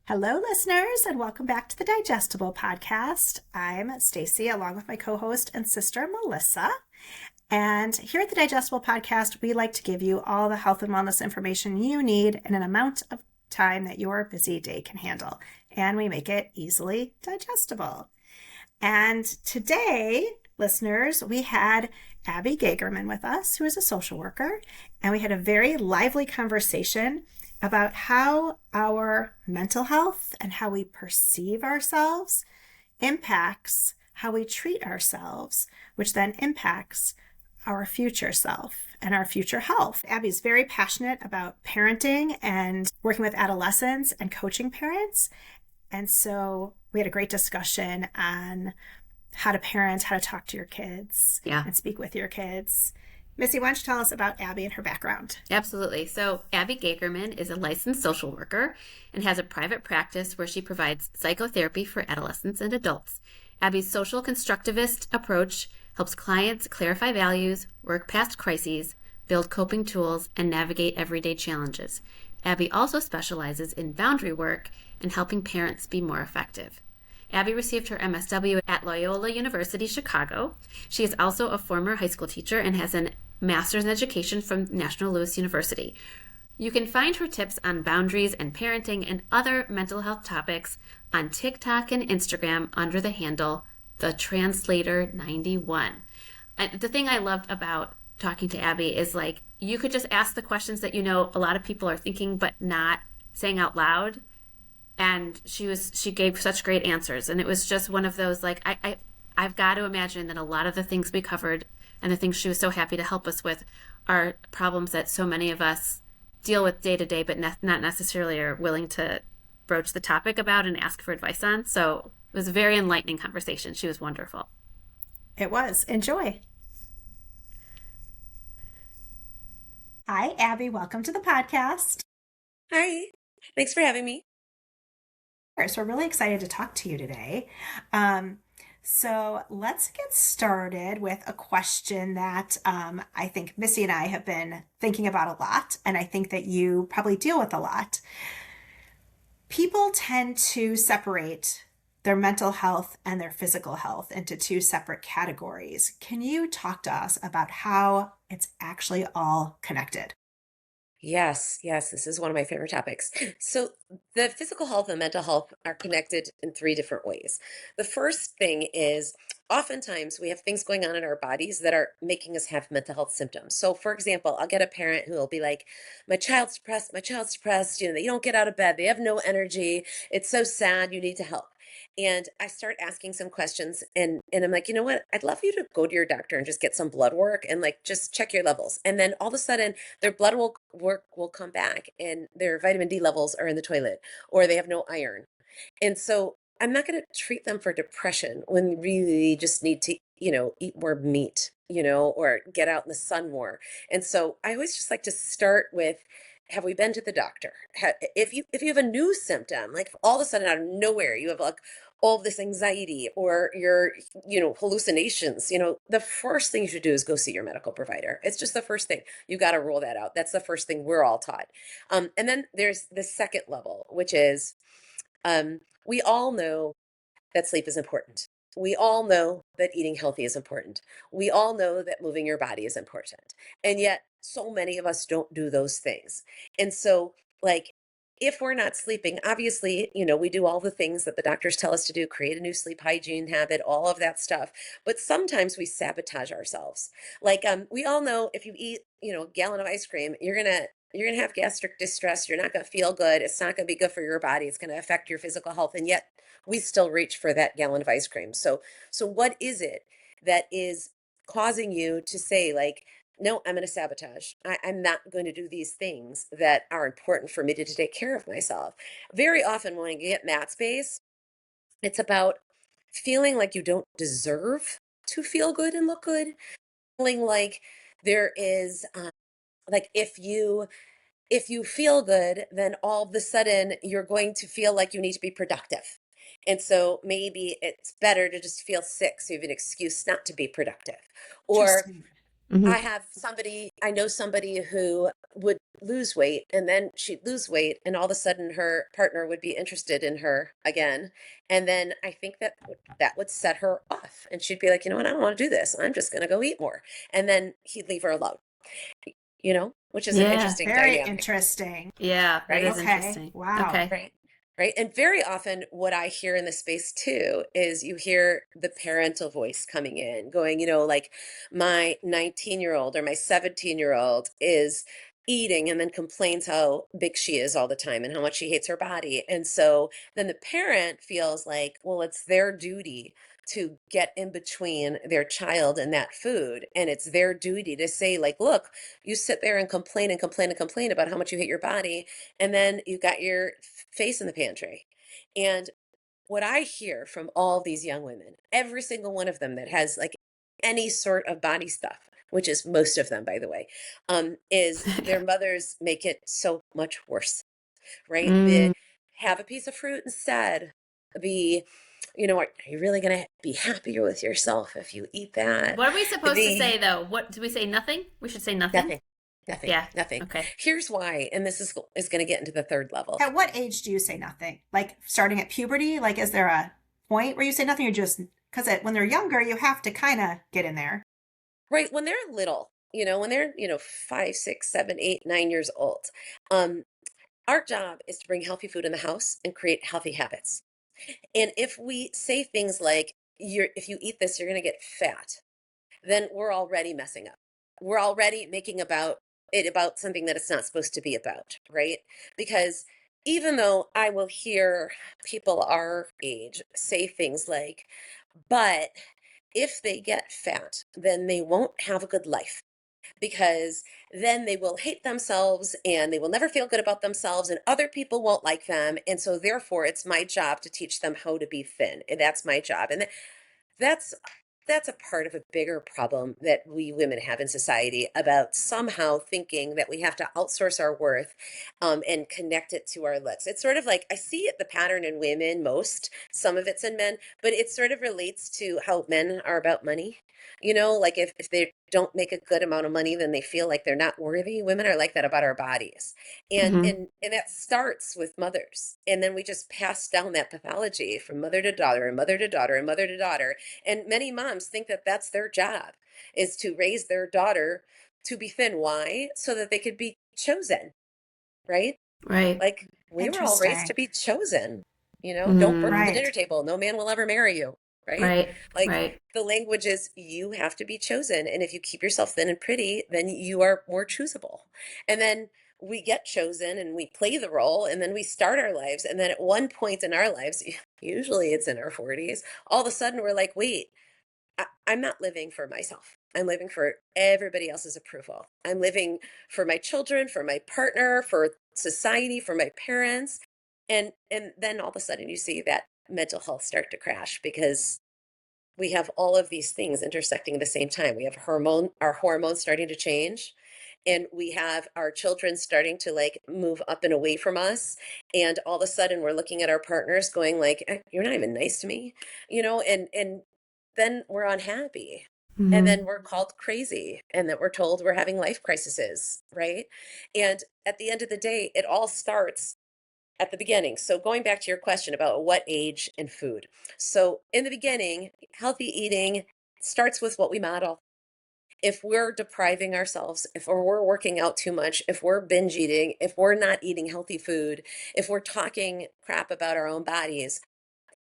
Hello, listeners, and welcome back to the Digestible Podcast. I'm Stacy, along with my co-host and sister, Melissa. And here at the Digestible Podcast, we like to give you all the health and wellness information you need in an amount of time that your busy day can handle. And we make it easily digestible. And today, listeners, we had Abby Gagerman with us, who is a social worker, and we had a very lively conversation about how our mental health and how we perceive ourselves impacts how we treat ourselves, which then impacts our future self and our future health. Abby's very passionate about parenting and working with adolescents and coaching parents. And so we had a great discussion on how to parent, how to talk to your kids and speak with your kids. Missy, why don't you tell us about Abby and her background? Absolutely. So Abby Gagerman is a licensed social worker and has a private practice where she provides psychotherapy for adolescents and adults. Abby's social constructivist approach helps clients clarify values, work past crises, build coping tools, and navigate everyday challenges. Abby also specializes in boundary work and helping parents be more effective. Abby received her MSW at Loyola University, Chicago. She is also a former high school teacher and has a master's in education from National Louis University. You can find her tips on boundaries and parenting and other mental health topics on TikTok and Instagram under the handle TheTranslator91. And the thing I loved about talking to Abby is you could just ask the questions that a lot of people are thinking but not saying out loud. And she gave such great answers. And it was just one of those, I've got to imagine that a lot of the things we covered and the things she was so happy to help us with are problems that so many of us deal with day to day, but not necessarily are willing to broach the topic about and ask for advice on. So it was a very enlightening conversation. She was wonderful. It was. Enjoy. Hi, Abby. Welcome to the podcast. Hi. Thanks for having me. So we're really excited to talk to you today. So let's get started with a question that I think Missy and I have been thinking about a lot, and I think that you probably deal with a lot. People tend to separate their mental health and their physical health into two separate categories. Can you talk to us about how it's actually all connected? Yes, this is one of my favorite topics. So, the physical health and mental health are connected in three different ways. The first thing is oftentimes we have things going on in our bodies that are making us have mental health symptoms. So, for example, I'll get a parent who will be like, my child's depressed, they don't get out of bed, they have no energy, it's so sad, you need to help. And I start asking some questions and I'm like, you know what? I'd love you to go to your doctor and just get some blood work and just check your levels. And then all of a sudden their work will come back and their vitamin D levels are in the toilet or they have no iron. And so I'm not going to treat them for depression when really just need to, eat more meat, or get out in the sun more. And so I always just like to start with, have we been to the doctor? If you have a new symptom, like all of a sudden out of nowhere, you have all of this anxiety or your, hallucinations, the first thing you should do is go see your medical provider. It's just the first thing. You got to rule that out. That's the first thing we're all taught. And then there's the second level, which is we all know that sleep is important. We all know that eating healthy is important. We all know that moving your body is important. And yet, so many of us don't do those things. And so, if we're not sleeping, obviously, we do all the things that the doctors tell us to do, create a new sleep hygiene habit, all of that stuff. But sometimes we sabotage ourselves. We all know if you eat, a gallon of ice cream, you're gonna have gastric distress. You're not gonna feel good. It's not gonna be good for your body. It's gonna affect your physical health. And yet we still reach for that gallon of ice cream. So what is it that is causing you to say no, I'm going to sabotage. I'm not going to do these things that are important for me to take care of myself. Very often when I get mat space, it's about feeling like you don't deserve to feel good and look good. Feeling like there is, like if you feel good, then all of a sudden you're going to feel like you need to be productive. And so maybe it's better to just feel sick so you have an excuse not to be productive. Or Interesting. I know somebody who would lose weight and then she'd lose weight and all of a sudden her partner would be interested in her again. And then I think that would set her off and she'd be like, you know what, I don't want to do this. I'm just going to go eat more. And then he'd leave her alone, which is an Yeah. interesting Very dynamic, interesting. Yeah, that right? is Okay. interesting. Wow. Okay. Right. Right. And very often, what I hear in the space too is you hear the parental voice coming in, going, like my 19-year-old or my 17-year-old is eating and then complains how big she is all the time and how much she hates her body. And so then the parent feels like, well, it's their duty to get in between their child and that food. And it's their duty to say, like, look, you sit there and complain and complain and complain about how much you hate your body and then you got your face in the pantry. And what I hear from all these young women, every single one of them that has like any sort of body stuff, which is most of them, by the way, is their mothers make it so much worse, right? The Mm. have a piece of fruit instead. The, are you really going to be happier with yourself if you eat that? What are we supposed to The say though? What do we say? Nothing? We should say nothing? nothing, nothing, Yeah. nothing. Okay. Here's why, and this is going to get into the third level. At what age do you say nothing? Like starting at puberty? Like, is there a point where you say nothing or just because when they're younger, you have to kind of get in there? Right, when they're little, when they're, 5, 6, 7, 8, 9 years old, um, our job is to bring healthy food in the house and create healthy habits. And if we say things like, if you eat this, you're going to get fat, then we're already messing up. We're already making about something that it's not supposed to be about, right? Because even though I will hear people our age say things like, but if they get fat, then they won't have a good life because then they will hate themselves and they will never feel good about themselves and other people won't like them. And so therefore it's my job to teach them how to be thin. And that's my job. And that's that's a part of a bigger problem that we women have in society about somehow thinking that we have to outsource our worth and connect it to our looks. It's sort of like I see it the pattern in women most, some of it's in men, but it sort of relates to how men are about money. Like if they don't make a good amount of money, then they feel like they're not worthy. Women are like that about our bodies. And Mm-hmm. and and that starts with mothers. And then we just pass down that pathology from mother to daughter and mother to daughter and mother to daughter. And many moms think that that's their job is to raise their daughter to be thin. Why? So that they could be chosen, right? Right. Like we were all raised to Interesting. be chosen. Don't burn Mm. the dinner Right. table. No man will ever marry you, right? Right. Like Right. the language is you have to be chosen. And if you keep yourself thin and pretty, then you are more choosable. And then we get chosen and we play the role and then we start our lives. And then at one point in our lives, usually it's in our 40s, all of a sudden we're like, wait, I'm not living for myself. I'm living for everybody else's approval. I'm living for my children, for my partner, for society, for my parents. And then all of a sudden you see that mental health start to crash because we have all of these things intersecting at the same time. We have our hormones starting to change, and we have our children starting to like move up and away from us. And all of a sudden we're looking at our partners going like, You're not even nice to me," and then we're unhappy. And Mm-hmm. then we're called crazy and that we're told we're having life crises, right? And at the end of the day, it all starts at the beginning. So going back to your question about what age and food. So in the beginning, healthy eating starts with what we model. If we're depriving ourselves, if we're working out too much, if we're binge eating, if we're not eating healthy food, if we're talking crap about our own bodies,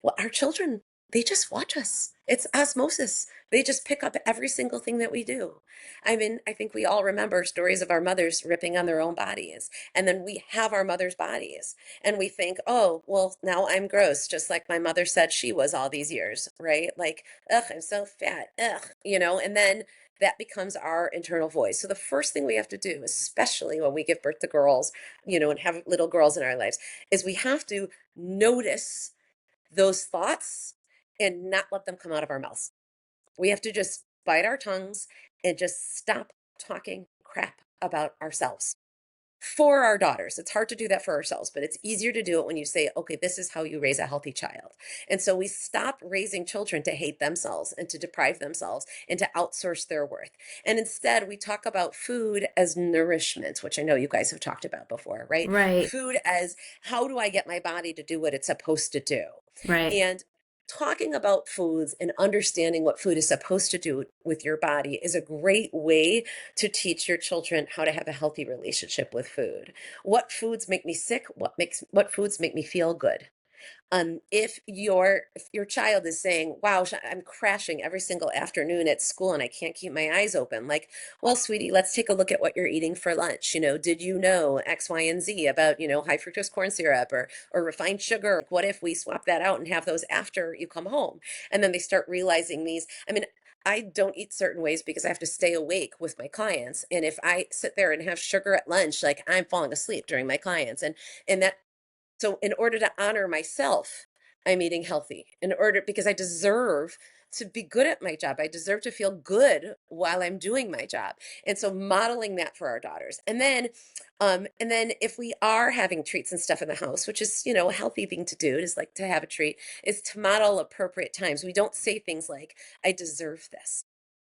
well, our children, they just watch us. It's osmosis. They just pick up every single thing that we do. I mean, I think we all remember stories of our mothers ripping on their own bodies. And then we have our mother's bodies. And we think, oh, well, now I'm gross, just like my mother said she was all these years, right? Like, ugh, I'm so fat. Ugh, and then that becomes our internal voice. So the first thing we have to do, especially when we give birth to girls, and have little girls in our lives, is we have to notice those thoughts and not let them come out of our mouths. We have to just bite our tongues and just stop talking crap about ourselves. for our daughters. It's hard to do that for ourselves, but it's easier to do it when you say, okay, this is how you raise a healthy child. And so we stop raising children to hate themselves and to deprive themselves and to outsource their worth. And instead, we talk about food as nourishment, which I know you guys have talked about before, right? Right. Food as how do I get my body to do what it's supposed to do? Right. And talking about foods and understanding what food is supposed to do with your body is a great way to teach your children how to have a healthy relationship with food. What foods make me sick? What foods make me feel good? If your child is saying, "Wow, I'm crashing every single afternoon at school and I can't keep my eyes open," like, well, sweetie, let's take a look at what you're eating for lunch. Did you know X, Y, and Z about high fructose corn syrup or refined sugar? What if we swap that out and have those after you come home? And then they start realizing these. I mean, I don't eat certain ways because I have to stay awake with my clients. And if I sit there and have sugar at lunch, like I'm falling asleep during my clients. And that so in order to honor myself, I'm eating healthy. Because I deserve to be good at my job. I deserve to feel good while I'm doing my job. And so modeling that for our daughters. And then if we are having treats and stuff in the house, which is, a healthy thing to do, is like to have a treat, is to model appropriate times. We don't say things like, I deserve this.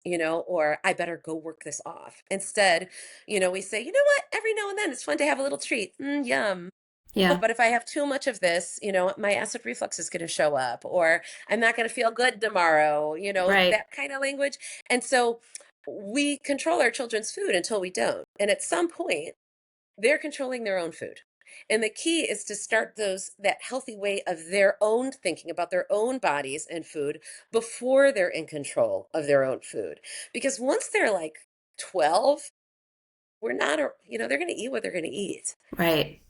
Or I better go work this off. Instead, we say, you know what, every now and then it's fun to have a little treat. Yum. Oh, Yeah. but if I have too much of this, my acid reflux is going to show up, or I'm not going to feel good tomorrow, Right. that kind of language. And so we control our children's food until we don't. And at some point, they're controlling their own food. And the key is to start that healthy way of their own thinking about their own bodies and food before they're in control of their own food. Because once they're like 12, we're not, they're going to eat what they're going to eat. Right.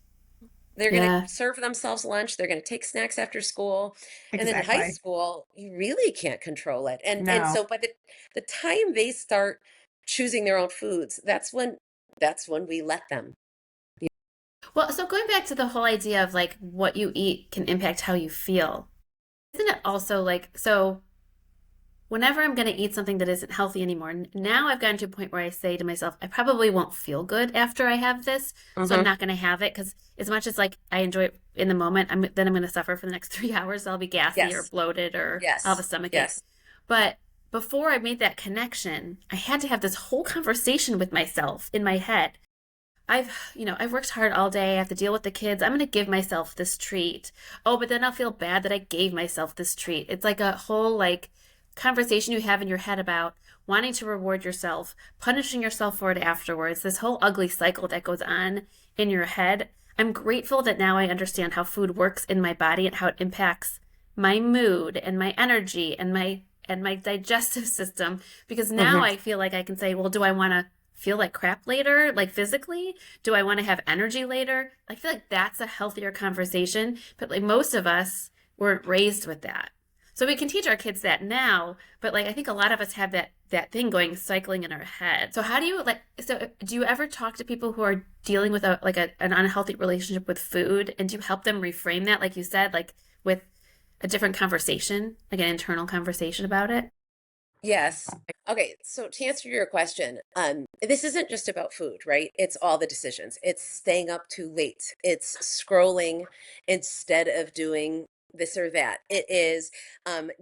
They're going to Yeah. serve themselves lunch. They're going to take snacks after school. And then in high Exactly. school, you really can't control it. And No. so by the time they start choosing their own foods, that's when we let them. Well, so going back to the whole idea of like what you eat can impact how you feel. Isn't it also like, so whenever I'm going to eat something that isn't healthy anymore, now I've gotten to a point where I say to myself, I probably won't feel good after I have this, so I'm Mm-hmm. not going to have it because as much as like I enjoy it in the moment, then I'm going to suffer for the next 3 hours. I'll be gassy or Yes. bloated or I'll have a Yes. stomach ache. Yes. But before I made that connection, I had to have this whole conversation with myself in my head. I've worked hard all day. I have to deal with the kids. I'm going to give myself this treat. Oh, but then I'll feel bad that I gave myself this treat. It's like a whole like conversation you have in your head about wanting to reward yourself, punishing yourself for it afterwards. This whole ugly cycle that goes on in your head. I'm grateful that now I understand how food works in my body and how it impacts my mood and my energy and my digestive system because now Mm-hmm. I feel like I can say, well, do I want to feel like crap later, like physically? Do I want to have energy later? I feel like that's a healthier conversation, but like most of us weren't raised with that. So we can teach our kids that now, but like I think a lot of us have that thing going cycling in our head. So how do you like so do you ever talk to people who are dealing with an unhealthy relationship with food and do you help them reframe that like you said like with a different conversation, like an internal conversation about it? Yes. Okay, so to answer your question, this isn't just about food, right? It's all the decisions. It's staying up too late. It's scrolling instead of doing this or that. It is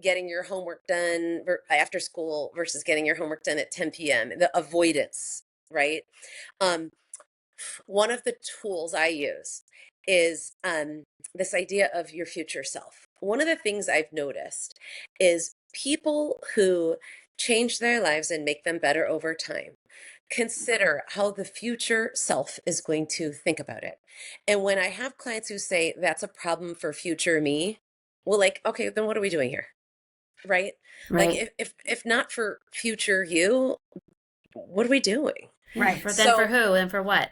getting your homework done after school versus getting your homework done at 10 p.m. The avoidance, right? Um, One of the tools I use is this idea of your future self. One of the things I've noticed is people who change their lives and make them better over time consider how the future self is going to think about it. And when I have clients who say that's a problem for future me, well, like, okay, then what are we doing here? Right? Like Right. if not for future you, what are we doing? Yeah. Right. For So who and for what?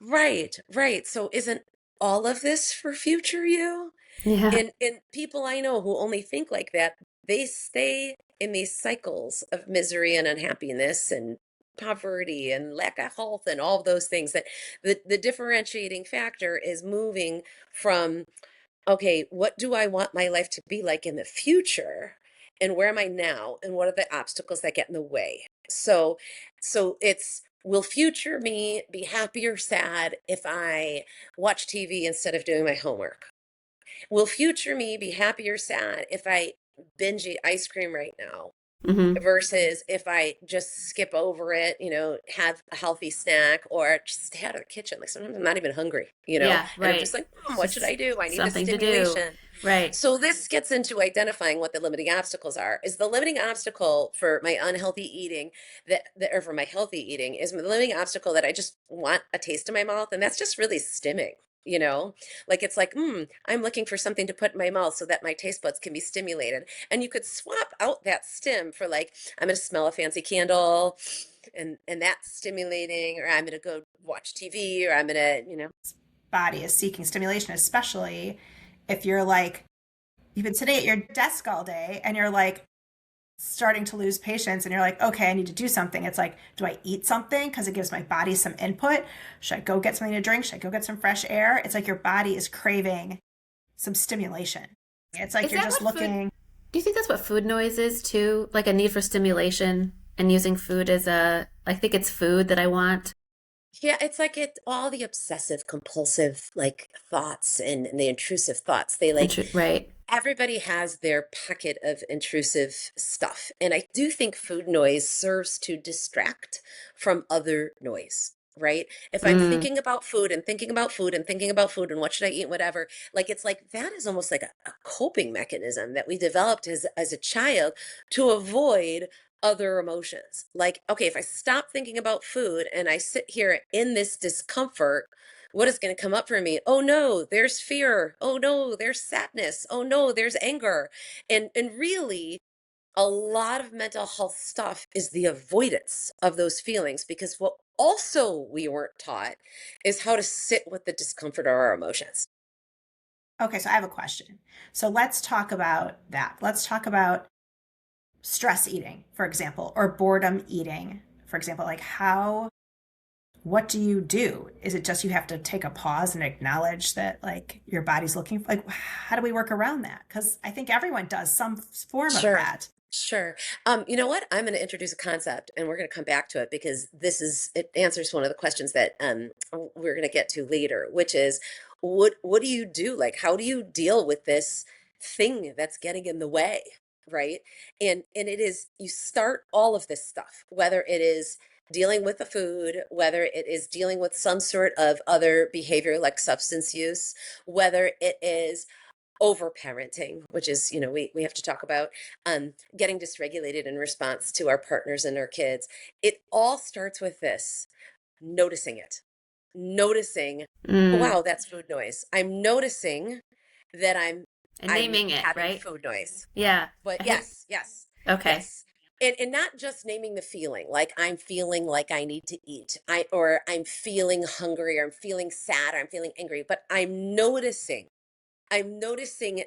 right, right. So isn't all of this for future you? Yeah. And people I know who only think like that, they stay in these cycles of misery and unhappiness and poverty and lack of health and all of those things that the differentiating factor is moving from, okay, what do I want my life to be like in the future? And where am I now? And what are the obstacles that get in the way? So it's Will future me be happy or sad if I watch TV instead of doing my homework? Will future me be happy or sad if I binge eat ice cream right now Mm-hmm. versus if I just skip over it, have a healthy snack or just stay out of the kitchen? Like sometimes I'm not even hungry, Yeah, and I'm right. just like, It's What should just I do? I need the something to do. stimulation. Right. So this gets into identifying what the limiting obstacles are. Is the limiting obstacle for my unhealthy eating or for my healthy eating is the limiting obstacle that I just want a taste in my mouth, and that's just really stimming. You know, like it's like, I'm looking for something to put in my mouth so that my taste buds can be stimulated. And you could swap out that stim for like, I'm gonna smell a fancy candle, and that's stimulating, or I'm gonna go watch TV, or I'm gonna, Body is seeking stimulation, especially if you're like, you've been sitting at your desk all day and you're like starting to lose patience and you're like, okay, I need to do something. It's like, do I eat something because it gives my body some input? Should I go get something to drink? Should I go get some fresh air? It's like your body is craving some stimulation. It's like Is you're that just what food, looking. do you think that's what food noise is too? Like a need for stimulation and using food as I think it's food that I want. Yeah, it's like all the obsessive compulsive like thoughts and the intrusive thoughts. They like Right. everybody has their pocket of intrusive stuff. And I do think food noise serves to distract from other noise, right? If I'm Mm. thinking about food and thinking about food and thinking about food and what should I eat, whatever, like it's like that is almost like a coping mechanism that we developed as a child to avoid other emotions. Like, okay, if I stop thinking about food and I sit here in this discomfort, what is going to come up for me? Oh no, there's fear. Oh no, there's sadness. Oh no, there's anger. And really, a lot of mental health stuff is the avoidance of those feelings, because what also we weren't taught is how to sit with the discomfort of our emotions. Okay, so I have a question. So let's talk about that. Let's talk about stress eating, for example, or boredom eating, for example. Like, what do you do? Is it just you have to take a pause and acknowledge that like your body's looking for, like, how do we work around that? Because I think everyone does some form of Sure. that. Sure. You know what? I'm going to introduce a concept and we're going to come back to it because it answers one of the questions that we're going to get to later, which is what do you do? Like, how do you deal with this thing that's getting in the way? Right. And it is, you start all of this stuff, whether it is dealing with the food, whether it is dealing with some sort of other behavior like substance use, whether it is overparenting, which is, we have to talk about getting dysregulated in response to our partners and our kids. It all starts with this: noticing it, noticing, Mm. wow, that's food noise. I'm noticing that And I'm naming it, having right? food noise. Yeah. But I think yes, yes, okay. yes. And not just naming the feeling, like I'm feeling like I need to eat, or I'm feeling hungry, or I'm feeling sad, or I'm feeling angry, but I'm noticing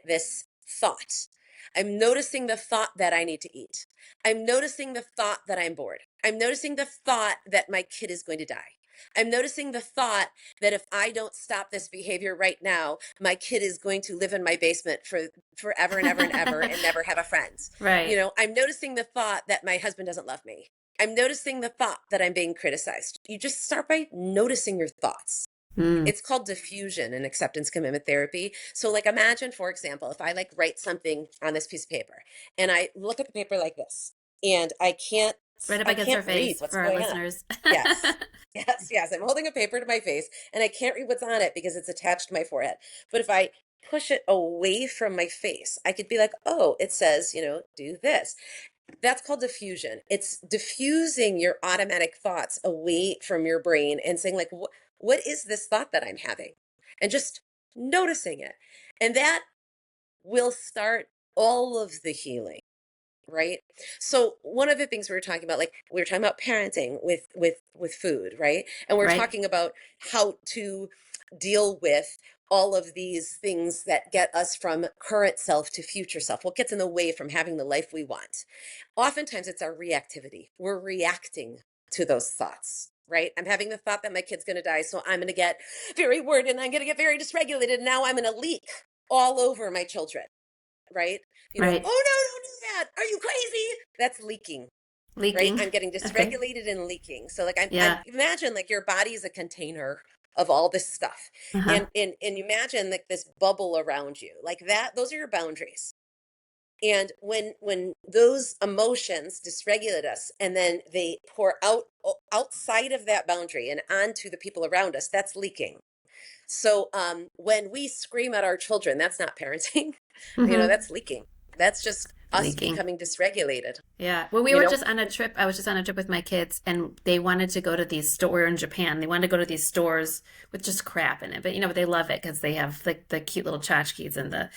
this thought. I'm noticing the thought that I need to eat. I'm noticing the thought that I'm bored. I'm noticing the thought that my kid is going to die. I'm noticing the thought that if I don't stop this behavior right now, my kid is going to live in my basement for forever and ever and ever and never have a friend. Right. I'm noticing the thought that my husband doesn't love me. I'm noticing the thought that I'm being criticized. You just start by noticing your thoughts. Mm. It's called diffusion in acceptance commitment therapy. So like imagine, for example, if I like write something on this piece of paper and I look at the paper like this and Right up I against our can't read face what's for our going on. listeners. Yes. Yes, yes. I'm holding a paper to my face and I can't read what's on it because it's attached to my forehead. But if I push it away from my face, I could be like, oh, it says, do this. That's called diffusion. It's diffusing your automatic thoughts away from your brain and saying, like, what is this thought that I'm having? And just noticing it. And that will start all of the healing, right? So one of the things we were talking about, like we were talking about parenting with food, right? And we're Right. talking about how to deal with all of these things that get us from current self to future self. What gets in the way from having the life we want? Oftentimes it's our reactivity. We're reacting to those thoughts. Right? I'm having the thought that my kid's going to die, so I'm going to get very worried and I'm going to get very dysregulated. And now I'm going to leak all over my children, right? Oh no, Right. don't do that. Are you crazy? That's leaking. right? Leaking. I'm getting Okay. dysregulated and leaking. So like I Yeah. imagine like your body is a container of all this stuff. Uh-huh. And you imagine like this bubble around you. Like that, those are your boundaries. And when those emotions dysregulate us and then they pour out outside of that boundary and onto the people around us, that's leaking. So when we scream at our children, that's not parenting. Mm-hmm. That's leaking. That's just us Leaking. becoming dysregulated. Yeah. Well, we You were know, just on a trip. I was just on a trip with my kids, and they wanted to go to these stores. We're in Japan. They wanted to go to these stores with just crap in it, but but they love it because they have like the cute little tchotchkes and the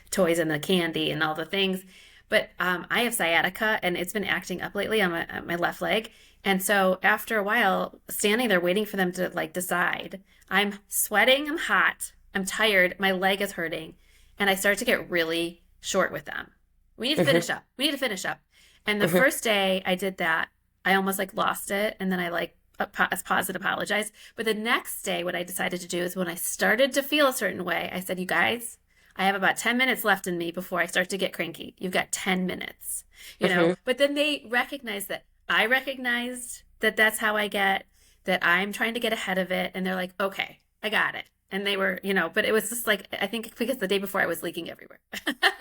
toys and the candy and all the things. But I have sciatica, and it's been acting up lately on my left leg. And so after a while, standing there waiting for them to like decide, I'm sweating, I'm hot, I'm tired, my leg is hurting, and I start to get really short with them. We need to hmm finish up. We need to finish up. And the hmm first day I did that, I almost like lost it. And then I like paused and apologized. But the next day, what I decided to do is when I started to feel a certain way, I said, you guys, I have about 10 minutes left in me before I start to get cranky. You've got 10 minutes. hmm But then they recognized that I recognized that that's how I get, that I'm trying to get ahead of it. And they're like, okay, I got it. And they were, but it was just like, I think because the day before I was leaking everywhere.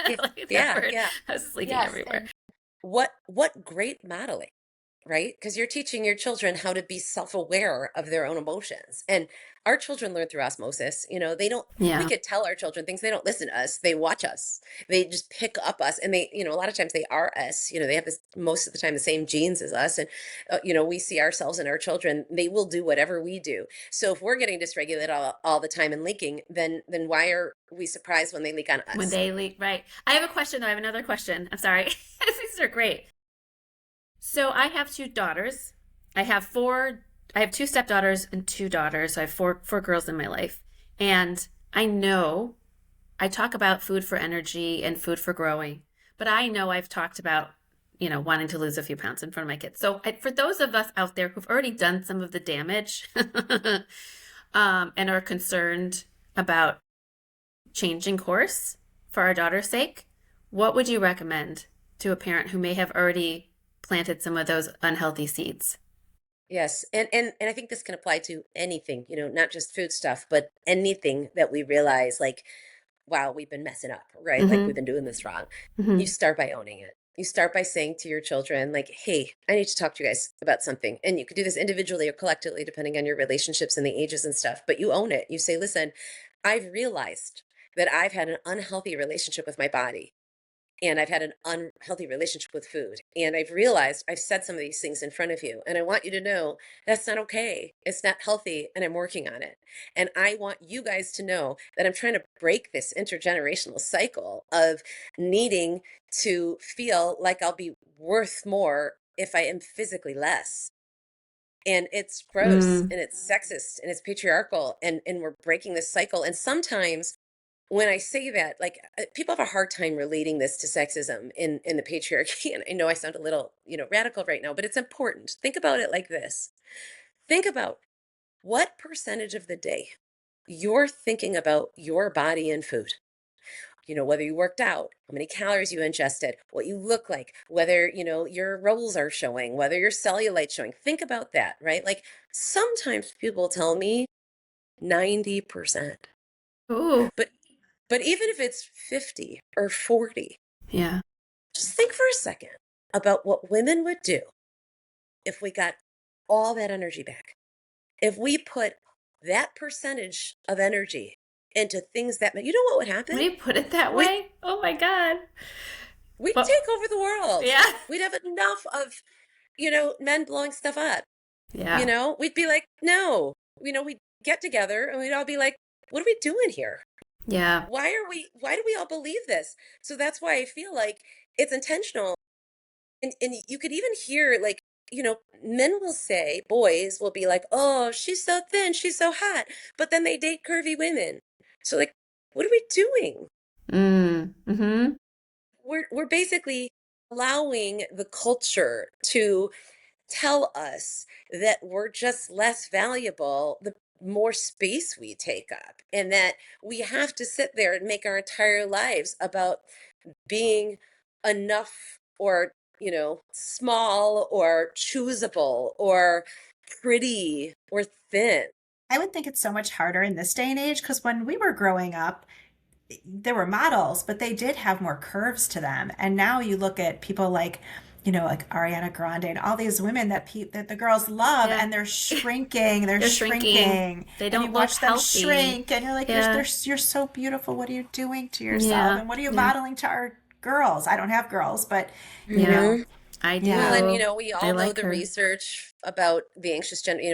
Yeah, Like that yeah, word, yeah. I was just leaking Yes. everywhere. And what great modeling, right? Because you're teaching your children how to be self-aware of their own emotions. And our children learn through osmosis. They don't, we Yeah. could tell our children things. They don't listen to us. They watch us. They just pick up us. And a lot of times they are us. They have this most of the time the same genes as us. And, we see ourselves in our children. They will do whatever we do. So if we're getting dysregulated all the time and leaking, then why are we surprised when they leak on When us? they leak, right. I have a question though. I have another question. I'm sorry. These are great. So I have two daughters. I have two stepdaughters and two daughters. So I have four girls in my life. And I know I talk about food for energy and food for growing, but I know I've talked about, wanting to lose a few pounds in front of my kids. So for those of us out there who've already done some of the damage and are concerned about changing course for our daughter's sake, what would you recommend to a parent who may have already planted some of those unhealthy seeds? Yes, and I think this can apply to anything, not just food stuff, but anything that we realize like, wow, we've been messing up, right? Like we've Mm-hmm. been doing this wrong. You Mm-hmm. start by owning it. You start by saying to your children, like, hey, I need to talk to you guys about something. And you could do this individually or collectively, depending on your relationships and the ages and stuff, but you own it. You say, listen, I've realized that I've had an unhealthy relationship with my body and I've had an unhealthy relationship with food. And I've realized I've said some of these things in front of you. And I want you to know that's not okay. It's not healthy. And I'm working on it. And I want you guys to know that I'm trying to break this intergenerational cycle of needing to feel like I'll be worth more if I am physically less. And it's gross Mm. and it's sexist and it's patriarchal. And we're breaking this cycle. And sometimes when I say that, like people have a hard time relating this to sexism in the patriarchy. And I know I sound a little, radical right now, but it's important. Think about it like this. Think about what percentage of the day you're thinking about your body and food. Whether you worked out, how many calories you ingested, what you look like, whether, your rolls are showing, whether your cellulite's showing. Think about that, right? Like sometimes people tell me 90%. Ooh. But But even if it's 50 or 40, Yeah. just think for a second about what women would do if we got all that energy back. If we put that percentage of energy into things that, you know what would When happen? you put it that We'd, way, oh my God. we'd Well, take over the world. yeah. We'd have enough of, men blowing stuff up. Yeah. We'd be like, no, we'd get together and we'd all be like, what are we doing here? Yeah. Why do we all believe this? So that's why I feel like it's intentional. And you could even hear like, men will say, boys will be like, oh, she's so thin, she's so hot. But then they date curvy women. So like, what are we doing? Mm. Mm-hmm. We're basically allowing the culture to tell us that we're just less valuable the more space we take up, and that we have to sit there and make our entire lives about being enough or small or choosable or pretty or thin. I would think it's so much harder in this day and age because when we were growing up, there were models, but they did have more curves to them. And now you look at people like, like Ariana Grande and all these women that the girls love, Yeah. and they're They're shrinking. shrinking, They and you don't look watch them healthy. shrink, and you're like, Yeah. you're so beautiful. What are you doing to yourself? Yeah. And what are you Yeah. modeling to our girls? I don't have girls, but you Yeah. know, Hmm. I Well, yeah. and do. we I all know like the her. research about the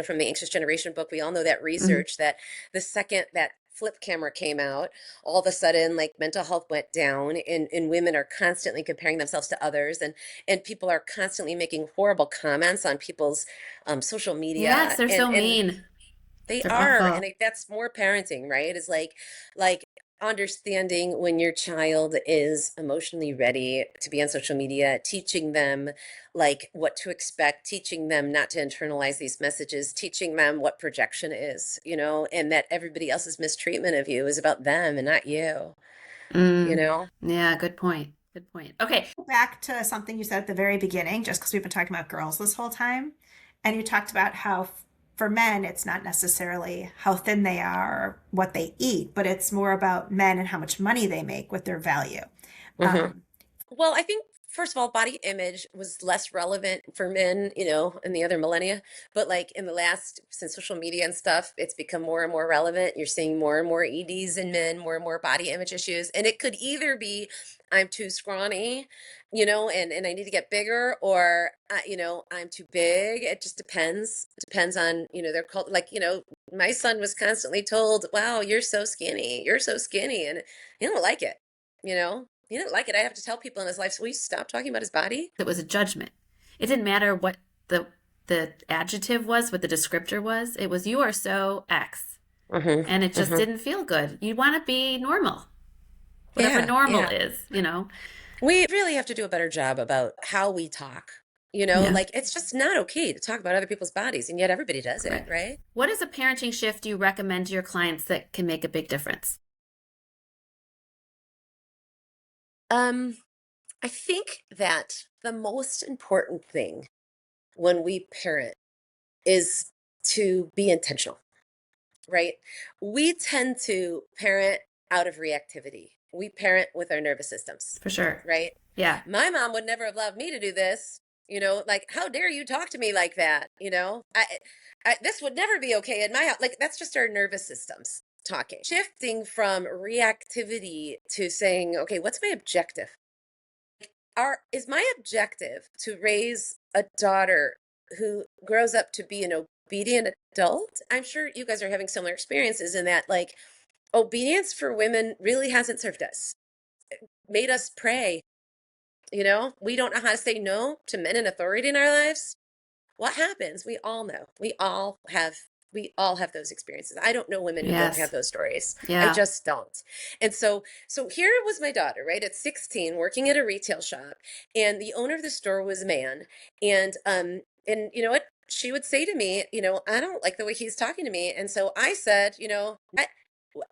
from the Anxious Generation book. We all know that Mhm. research that the second that flip camera came out, all of a sudden, like mental health went down, and women are constantly comparing themselves to others, and people are constantly making horrible comments on people's social Yes, media, they're so and mean. they They're are, awful. and that's more parenting, right? Is like understanding when your child is emotionally ready to be on social media, teaching them like what to expect, teaching them not to internalize these messages, teaching them what projection is, and that everybody else's mistreatment of you is about them and not you, you Mm. know? Yeah, good point. Good point. Okay. Back to something you said at the very beginning, just because we've been talking about girls this whole time. And you talked about how for men, it's not necessarily how thin they are or what they eat, but it's more about men and how much money they make with their value. Hmm. Um, Well, I think first of all, body image was less relevant for men, in the other millennia. But like in the last, since social media and stuff, it's become more and more relevant. You're seeing more and more EDs in men, more and more body image issues. And it could either be I'm too scrawny, and I need to get bigger, or I'm too big. It just depends. Depends on, they're called like, my son was constantly told, "Wow, you're so skinny. You're so skinny." And he don't like it, you know? He didn't like it. I have to tell people in his life, so will you stop talking about his body? It was a judgment. It didn't matter what the the adjective was, what the descriptor was. It was you are so X. Hmm. And it just Hmm. didn't feel good. You want to be normal. Whatever Yeah, normal yeah. is. We really have to do a better job about how we talk. Yeah. Like it's just not okay to talk about other people's bodies, and yet everybody does it, Correct. right? What is a parenting shift you recommend to your clients that can make a big difference? Um, I think that the most important thing when we parent is to be intentional, right? We tend to parent out of reactivity. We parent with our nervous systems, For sure. right? Yeah. My mom would never have allowed me to do this. Like, how dare you talk to me like that? This would never be okay in my house. Like, that's just our nervous systems talking. Shifting from reactivity to saying, okay, what's my objective? Is my objective to raise a daughter who grows up to be an obedient adult? I'm sure you guys are having similar experiences in that, like, obedience for women really hasn't served us, made us pray. We don't know how to say no to men in authority in our lives. What happens? We all know. We all have those experiences. I don't know women who don't have Yes. those stories. I Yeah. just don't. And so here was my daughter, right, at 16, working at a retail shop, and the owner of the store was a man. And you know what? She would say to me, I don't like the way he's talking to me. And so I said,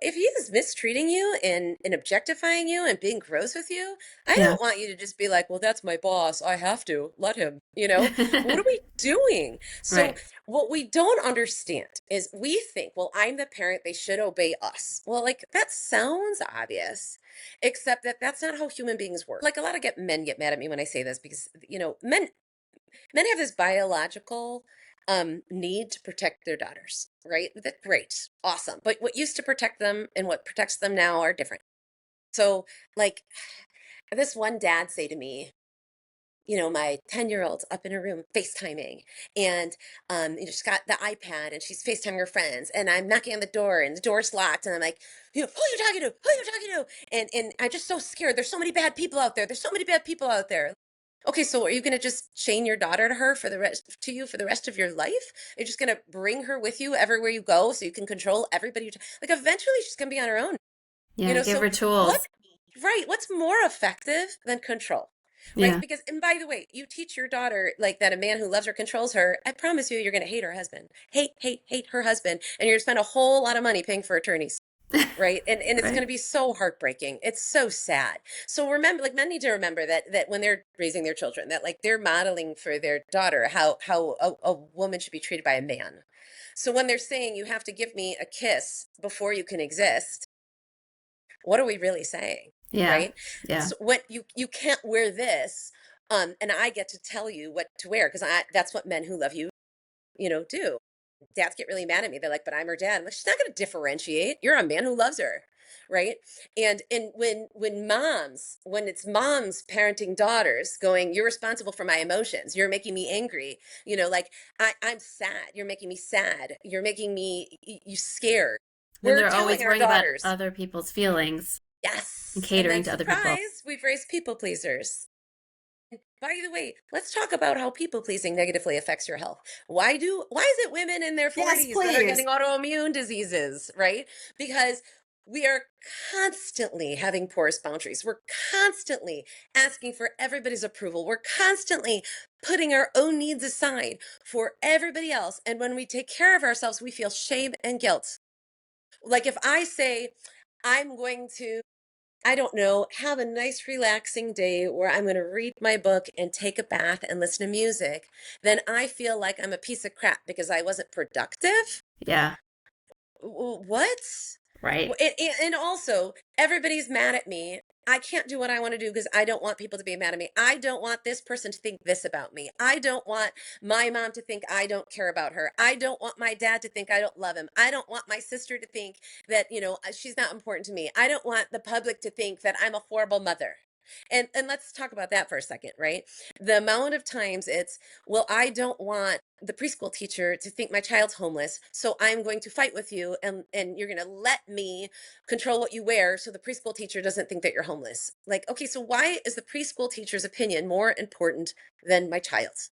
if he is mistreating you and objectifying you and being gross with you, I Yeah. don't want you to just be like, well, that's my boss. I have to let him, What are we doing? So, Right. what we don't understand is we think, well, I'm the parent, they should obey us. Well, like that sounds obvious, except that that's not how human beings work. Like a lot of men get mad at me when I say this because, men have this biological need to protect their daughters, right? That's great, awesome. But what used to protect them and what protects them now are different. So, like, this one dad say to me, my 10-year-old's up in her room FaceTiming, and she's got the iPad and she's FaceTiming her friends, and I'm knocking on the door and the door's locked, and I'm like, who are you talking to? Who are you talking to? And I'm just so scared. There's so many bad people out there. There's so many bad people out there. Okay, so are you going to just chain your daughter to her for the rest of your life? You're just going to bring her with you everywhere you go so you can control everybody. Like eventually she's going to be on her own. Yeah. Give So her what, tools. right, what's more effective than control? Right? Yeah. Because, and by the way, you teach your daughter like that a man who loves her controls her. I promise you're going to hate her husband. Hate her husband. And you're going to spend a whole lot of money paying for attorneys. right? And it's going to Right. be so heartbreaking. It's so sad. So remember, like, men need to remember that when they're raising their children, that like they're modeling for their daughter how a woman should be treated by a man. So when they're saying you have to give me a kiss before you can exist, what are we really saying? Yeah. Right? Yeah. So what you can't wear this, and I get to tell you what to wear because I that's what men who love you, do. Dads get really mad at me. They're like, "But I'm her dad." I'm like, "She's not going to differentiate. You're a man who loves her." Right? And when it's moms parenting daughters going, "You're responsible for my emotions. You're making me angry." Like I'm sad. You're making me sad. You're making me you scared. Then We're they're telling always our worrying about daughters, other people's feelings and yes. And catering then to other people. surprise, we've raised people pleasers. By the way, let's talk about how people pleasing negatively affects your health. Why is it women in their Yes, 40s that are please. getting autoimmune diseases, right? Because we are constantly having porous boundaries. We're constantly asking for everybody's approval. We're constantly putting our own needs aside for everybody else. And when we take care of ourselves, we feel shame and guilt. Like if I say, I'm going to, I don't know, have a nice relaxing day where I'm going to read my book and take a bath and listen to music, then I feel like I'm a piece of crap because I wasn't productive. Yeah. What? Right. And also, everybody's mad at me. I can't do what I want to do because I don't want people to be mad at me. I don't want this person to think this about me. I don't want my mom to think I don't care about her. I don't want my dad to think I don't love him. I don't want my sister to think that, she's not important to me. I don't want the public to think that I'm a horrible mother. And let's talk about that for a second, right? The amount of times it's, well, I don't want the preschool teacher to think my child's homeless, so I'm going to fight with you and you're going to let me control what you wear so the preschool teacher doesn't think that you're homeless. Like, okay, so why is the preschool teacher's opinion more important than my child's?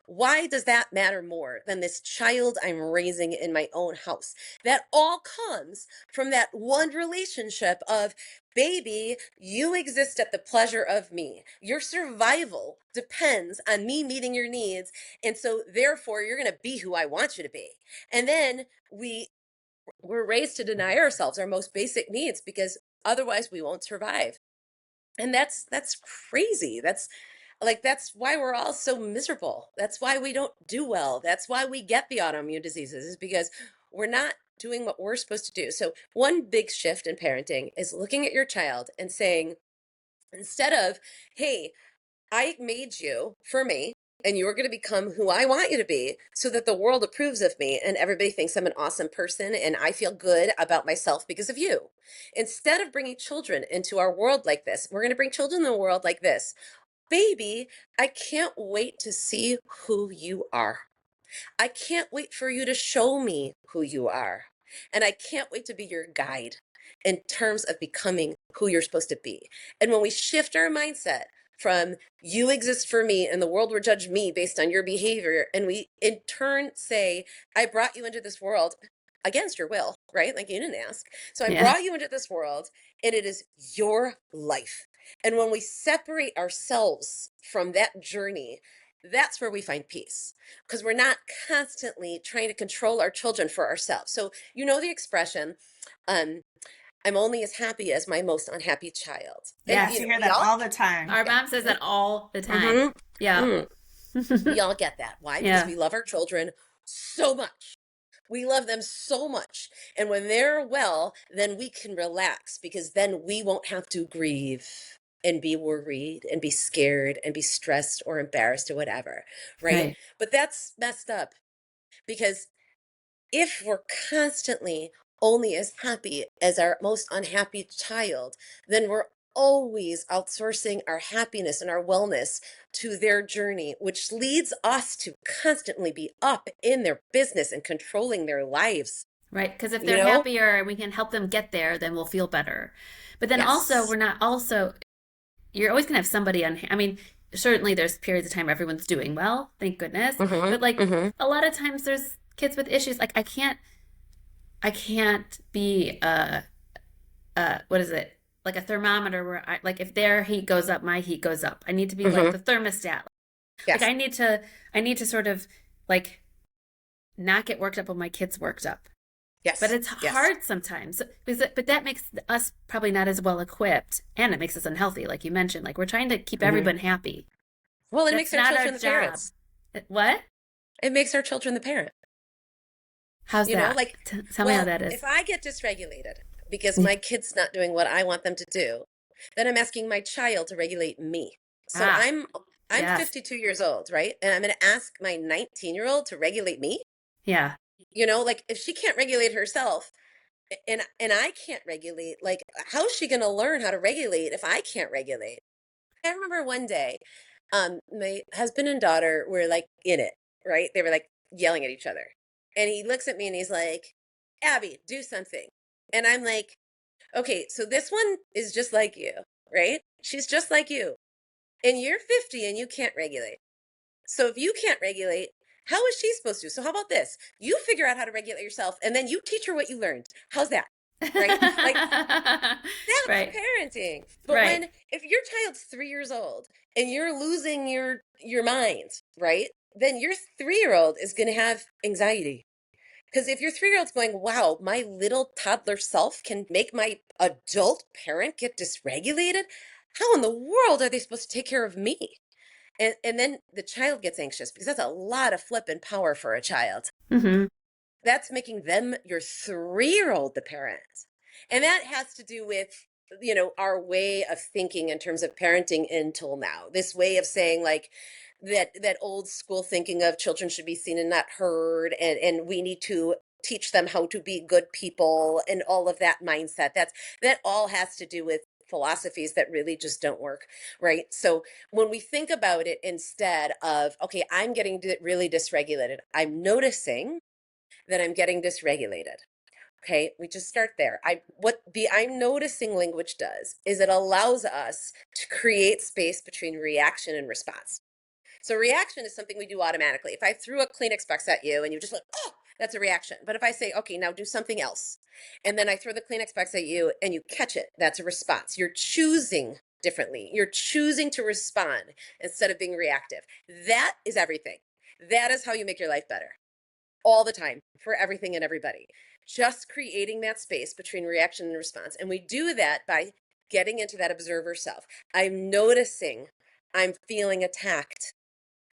Why does that matter more than this child I'm raising in my own house? That all comes from that one relationship of, baby, you exist at the pleasure of me. Your survival depends on me meeting your needs. And so therefore you're going to be who I want you to be. And then we're raised to deny ourselves our most basic needs because otherwise we won't survive. And that's crazy. That's why we're all so miserable. That's why we don't do well. That's why we get the autoimmune diseases, is because we're not doing what we're supposed to do. So one big shift in parenting is looking at your child and saying, instead of, hey, I made you for me, and you're going to become who I want you to be so that the world approves of me and everybody thinks I'm an awesome person and I feel good about myself because of you. Instead of bringing children into our world like this, we're going to bring children in the world like this. Baby, I can't wait to see who you are. I can't wait for you to show me who you are. And I can't wait to be your guide in terms of becoming who you're supposed to be. And when we shift our mindset from you exist for me and the world will judge me based on your behavior, and we in turn say, I brought you into this world against your will, right? Like you didn't ask. So I Yeah. brought you into this world and it is your life. And when we separate ourselves from that journey, that's where we find peace because we're not constantly trying to control our children for ourselves. So, the expression, um, I'm only as happy as my most unhappy child. And, Yes, you hear we that all, all the time. Our yeah, mom says that all the time. mm-hmm, Yeah. we all get that. Why? Because Yeah. we love our children so much. We love them so much. And when they're well, then we can relax because then we won't have to grieve and be worried and be scared and be stressed or embarrassed or whatever. Right. Right. But that's messed up because if we're constantly only as happy as our most unhappy child, then we're always outsourcing our happiness and our wellness to their journey, which leads us to constantly be up in their business and controlling their lives. Right. Because if You they're know? happier and we can help them get there, then we'll feel better. But then also, Yes. we're not also, you're always going to have somebody on, I mean, certainly there's periods of time where everyone's doing well, thank goodness. Mm-hmm. But like Mm-hmm. a lot of times there's kids with issues. Like I can't be what is it? Like a thermometer where like if their heat goes up, my heat goes up. I need to be like Mm-hmm. the thermostat. Like Yes. I need to sort of like not get worked up when my kid's worked up. But Yes. it's Yes. hard sometimes but that makes us probably not as well equipped, and it makes us unhealthy, like you mentioned. Like we're trying to keep Hmm. everyone happy. Well, it That's makes our not our children the job. parents. What? It makes our children the parent. How's that? Like, Tell me how well, that if is. I get dysregulated because my kid's not doing what I want them to do, then I'm asking my child to regulate me. So Ah, I'm yes. 52 years old, right? And I'm going to ask my 19-year-old to regulate me. Yeah. Like if she can't regulate herself and I can't regulate, like how is she going to learn how to regulate if I can't regulate? I remember one day, my husband and daughter were like in it, right? They were like yelling at each other. And he looks at me and he's like, Abby, do something. And I'm like, okay, so this one is just like you, right? She's just like you. And you're 50 and you can't regulate. So if you can't regulate, how is she supposed to? So how about this? You figure out how to regulate yourself and then you teach her what you learned. How's that? Right? Like that's Right. parenting. But Right. when if your child's 3 years old and you're losing your mind, right? Then your 3 year old is going to have anxiety. Because if your 3 year old's going, wow, my little toddler self can make my adult parent get dysregulated, how in the world are they supposed to take care of me? And then the child gets anxious because that's a lot of flip and power for a child. Hmm. That's making them your 3 year old the parent. And that has to do with, our way of thinking in terms of parenting until now. This way of saying like that old school thinking of children should be seen and not heard, and we need to teach them how to be good people and all of that mindset. That all has to do with philosophies that really just don't work, right? So when we think about it, instead of, okay, I'm getting really dysregulated, I'm noticing that I'm getting dysregulated. Okay, we just start there. What the I'm noticing language does is it allows us to create space between reaction and response. So reaction is something we do automatically. If I threw a Kleenex box at you and you just went, oh, that's a reaction. But if I say, okay, now do something else, and then I throw the Kleenex box at you and you catch it, that's a response. You're choosing differently. You're choosing to respond instead of being reactive. That is everything. That is how you make your life better all the time for everything and everybody. Just creating that space between reaction and response. And we do that by getting into that observer self. I'm noticing I'm feeling attacked.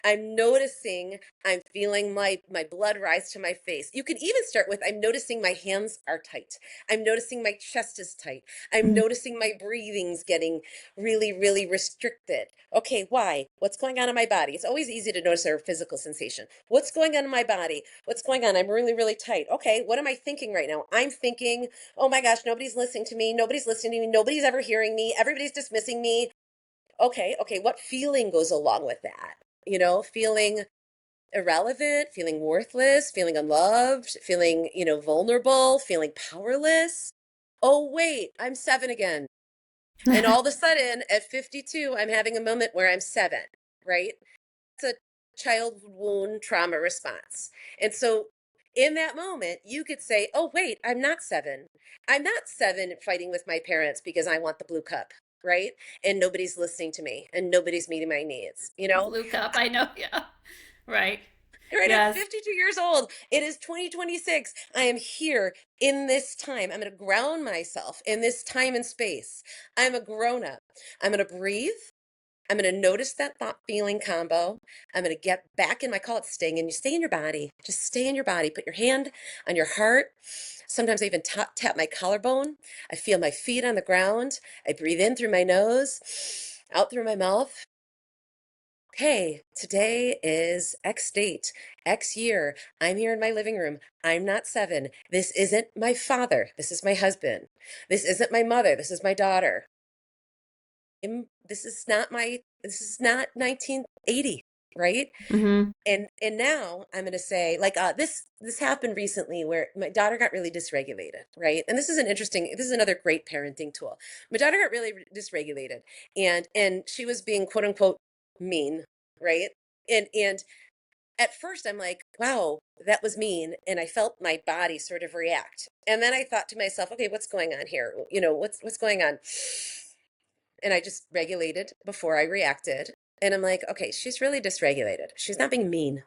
I'm noticing I'm feeling my blood rise to my face. You can even start with I'm noticing my hands are tight. I'm noticing my chest is tight. I'm noticing my breathing's getting really, really restricted. Okay, why? What's going on in my body? It's always easy to notice our physical sensation. What's going on in my body? What's going on? I'm really, really tight. Okay, what am I thinking right now? I'm thinking, oh my gosh, nobody's listening to me. Nobody's listening to me. Nobody's ever hearing me. Everybody's dismissing me. Okay, what feeling goes along with that? Feeling irrelevant, feeling worthless, feeling unloved, feeling, vulnerable, feeling powerless. Oh, wait, I'm 7 again. And all of a sudden at 52, I'm having a moment where I'm 7, right? It's a childhood wound trauma response. And so in that moment, you could say, oh, wait, I'm not 7. I'm not 7 fighting with my parents because I want the blue cup, right? And nobody's listening to me and nobody's meeting my needs, Blue cup, I know. Yeah. Right. Right at Yes. 52 years old, it is 2026. I am here in this time. I'm going to ground myself in this time and space. I'm a grown up. I'm going to breathe. I'm going to notice that thought feeling combo. I'm going to get back in my call it staying, and you stay in your body. Just stay in your body. Put your hand on your heart. Sometimes I even tap my collarbone. I feel my feet on the ground. I breathe in through my nose, out through my mouth. Hey, today is X date, X year. I'm here in my living room. I'm not 7. This isn't my father. This is my husband. This isn't my mother. This is my daughter. This is not 1980, right? Hmm. And now I'm going to say like this happened recently where my daughter got really dysregulated, right? And this is another great parenting tool. My daughter got really dysregulated, and she was being quote unquote mean, right? And at first I'm like, wow, that was mean, and I felt my body sort of react. And then I thought to myself, okay, what's going on here? What's going on? And I just regulated before I reacted. And I'm like, okay, she's really dysregulated. She's not being mean.